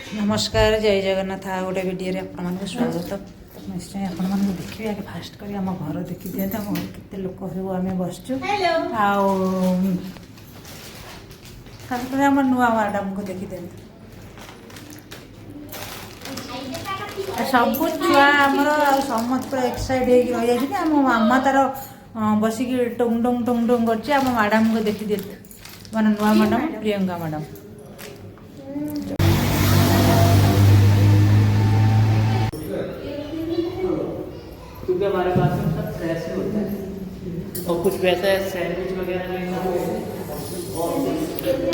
नमस्कार जय जगन्नाथ आ गोटे वीडियो आपण स्वागत निश्चय आपण देखिए आगे फास्ट कर आम घर देखी दिखाते आम घर के लोक सब आम बसचु आम नुआ मैडम को देखी दिखाते सब छुआ आमर समस्त पूरा एक्साइट हो रही है आम मामा तार बसिक टुंग टुंग टुंग टुंग कर मैडम को देखी दिखाते मैंने नुआ मैडम प्रियंका मैडम क्योंकि हमारे पास में सब फ्रेश ही होता है और कुछ वैसा सैंडविच वगैरह लेना हो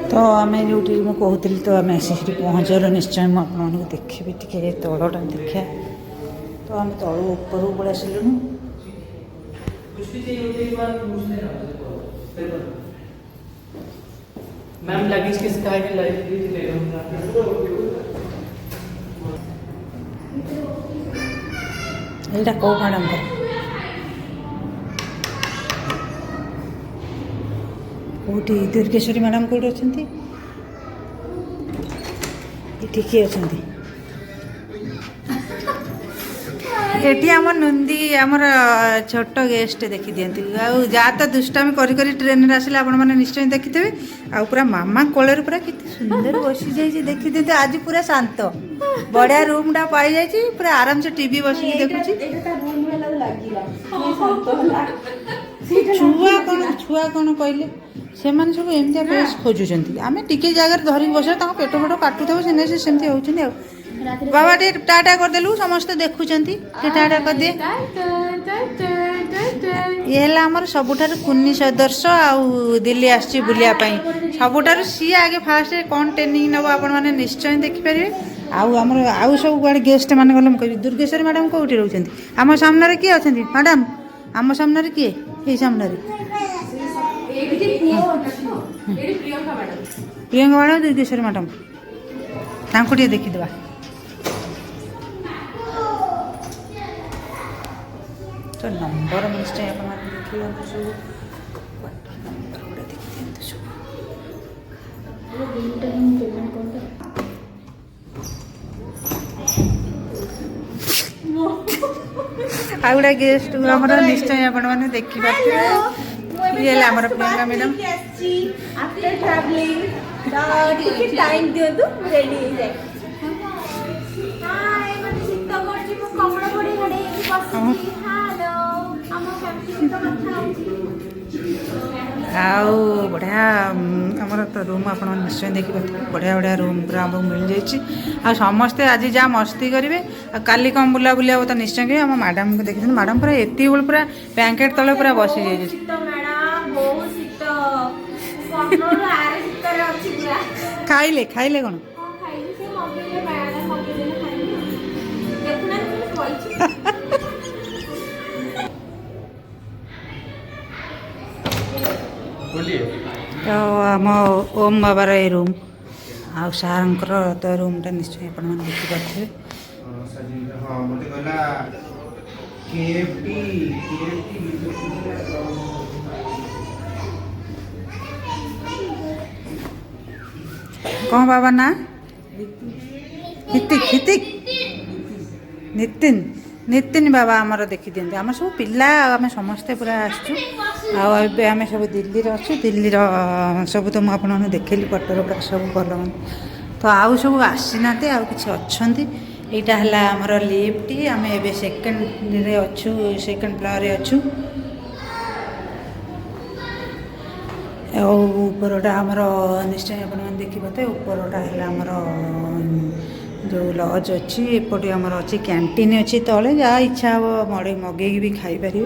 तो आम जो कहती तो आम आसी पहुँचल निश्चय मुझे देखी टी तलटा देखा तो आम तलू ऊपर पड़े आसलुन मैम लगेज किस तरह की लगेज ले यहाँ कौ मैडम कौटी दुर्गेश्वरी मैडम कौटी अच्छा किए अच्छा ये आम नंदी आमर छोट गेस्ट देखी दिखती जा तो दुष्टामी करी ट्रेन आसिले आपण मैंने निश्चय देखिथे आ पूरा मामा कोलर पूरा कितनी सुंदर बसी जाइए देखी दिखते आज पूरा शांत बढ़िया रूम टा पाई जाइए पूरा आराम से टीवी बसिक देखुची छुआ कौन कहले से सब एमती बेस खोजुंट आम टिके जगह धरिक बस पेट फेट काटुथ से सेमती होती बाबा टे टाटा करदेलु समस्ते देखुं टाटा कर दिए ये आमर सबुठार कुन्नी सदस्य आउ दिल्ली आसी बुलियापाई सबुठार सी आगे फास्ट कौन ट्रेनिंग नब आपण मैंने निश्चय देखिपारे आमर आउ सब गुआड़े गेस्ट मैंने गले मुझे दुर्गेश्वरी मैडम कौटी रोचे आम सामने किए अच्छा मैडम आम सामने किए ये सामने प्रियंका मैडम दुर्गेश्वरी मैडम तांको टे देखीदे तो नंबर निश्चय आप देखिए सब नंबर गुड़ा देखी दिखाते सब आउड़ा गेस्ट आम निश्चय आपण मैंने देखी पारे ये आम Priyanka madam after travelling time दिंतु रेडी हो जाए हाय मने शीत करछि मो कमळ बडी घडे बसछि हेलो हम फैमिली तो कथा होछि आउ बढ़िया आमर तो रूम आप निश्चय देखिए बढ़िया बढ़िया रूम पूरा आमको मिल जाइए आ समस्ते आज जहाँ मस्ती करेंगे काली कम बुला बुला तो निश्चय करेंगे आम मैडम को देखी मैडम पूरा एति बेल पूरा ब्लैंकेट तले पूरा बसी जाइए शीत मैडम बहुत शीत कमळ आरे शीत रे अछि पूरा खाइले खाइले कौन खाइली से मम्मी ने मैडम मम्मी ने खाइली देखुना कोइछि तो आम ओम बाबार ये रूम आ सार तो रूमटा निश्चय आपण मैंने देखिपे कौन बाबा ना हितिक हितिक नितिन नितिन बाबा आमर देखी दिखते आम सब पिला आम समस्ते पूरा आसचु आम सब दिल्ली अच्छु दिल्ली सब तो मुझे देखली पटर पूरा सब भल तो आउ सब आसीना आउ कि अच्छा यहाँ है आमर लिफ्ट आम ए सेकेंड अच्छु सेकेंड फ्लोर अच्छु उपरटा आमर निश्चय आप देखिए उपरटा है आमर जो लज अच्छी एपटे आमर अच्छी कैंटीन अच्छी तले जहाँ इच्छा हे मगे भी खाई पारे।